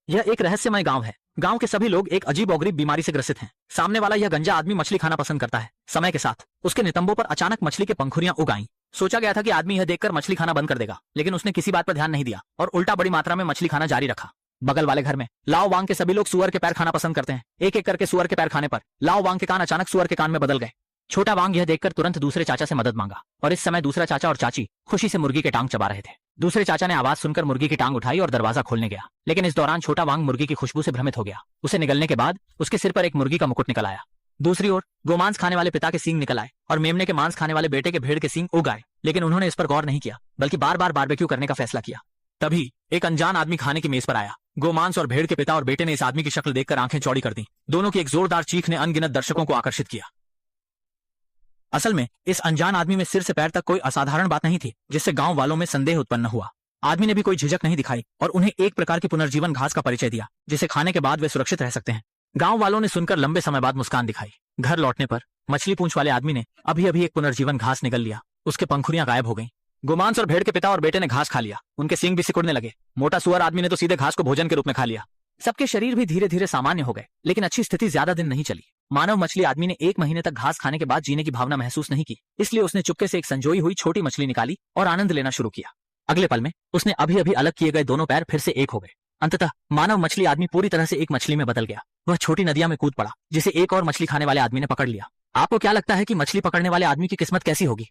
यह एक रहस्यमय गांव है। गांव के सभी लोग एक अजीब और गरीब बीमारी से ग्रसित हैं। सामने वाला यह गंजा आदमी मछली खाना पसंद करता है। समय के साथ उसके नितंबों पर अचानक मछली के पंखुड़ियां उग आईं। सोचा गया था कि आदमी यह देखकर मछली खाना बंद कर देगा, लेकिन उसने किसी बात पर ध्यान नहीं दिया और उल्टा बड़ी मात्रा में मछली खाना जारी रखा। बगल वाले घर में लाओ वांग के सभी लोग सुअर के पैर खाना पसंद करते हैं। एक एक करके सुअर के पैर खाने पर लाओ वांग के कान अचानक सुअर के कान में बदल गए। छोटा वांग यह देखकर तुरंत दूसरे चाचा से मदद मांगा और इस समय दूसरा चाचा और चाची खुशी से मुर्गी के टांग चबा रहे थे। दूसरे चाचा ने आवाज सुनकर मुर्गी की टांग उठाई और दरवाजा खोलने गया, लेकिन इस दौरान छोटा वांग मुर्गी की खुशबू से भ्रमित हो गया। उसे निगलने के बाद उसके सिर पर एक मुर्गी का मुकुट निकल आया। दूसरी ओर गोमांस खाने वाले पिता के सींग निकल आए और मेमने के मांस खाने वाले बेटे के भेड़ के सींग उग आए, लेकिन उन्होंने इस पर गौर नहीं किया, बल्कि बार बार बारबेक्यू करने का फैसला किया। तभी एक अनजान आदमी खाने की मेज पर आया। गोमांस और भेड़ के पिता और बेटे ने इस आदमी की शक्ल देखकर आंखें चौड़ी कर दी। दोनों की एक जोरदार चीख ने अनगिनत दर्शकों को आकर्षित किया। असल में इस अनजान आदमी में सिर से पैर तक कोई असाधारण बात नहीं थी, जिससे गांव वालों में संदेह उत्पन्न हुआ। आदमी ने भी कोई झिझक नहीं दिखाई और उन्हें एक प्रकार की पुनर्जीवन घास का परिचय दिया, जिसे खाने के बाद वे सुरक्षित रह सकते हैं। गांव वालों ने सुनकर लंबे समय बाद मुस्कान दिखाई। घर लौटने पर मछली पूंछ वाले आदमी ने अभी अभी एक पुनर्जीवन घास निगल लिया। उसके पंखुड़ियां गायब हो गईं। गोमांस और भेड़ के पिता और बेटे ने घास खा लिया। उनके सींग भी सिकुड़ने लगे। मोटा सुअर आदमी ने तो सीधे घास को भोजन के रूप में खा लिया। सबके शरीर भी धीरे धीरे सामान्य हो गए, लेकिन अच्छी स्थिति ज्यादा दिन नहीं चली। मानव मछली आदमी ने 1 महीने तक घास खाने के बाद जीने की भावना महसूस नहीं की, इसलिए उसने चुपके से एक संजोई हुई छोटी मछली निकाली और आनंद लेना शुरू किया। अगले पल में उसने अभी अभी अलग किए गए दोनों पैर फिर से एक हो गए। अंततः मानव मछली आदमी पूरी तरह से एक मछली में बदल गया। वह छोटी नदिया में कूद पड़ा, जिसे एक और मछली खाने वाले आदमी ने पकड़ लिया। आपको क्या लगता है कि मछली पकड़ने वाले आदमी की किस्मत कैसी होगी?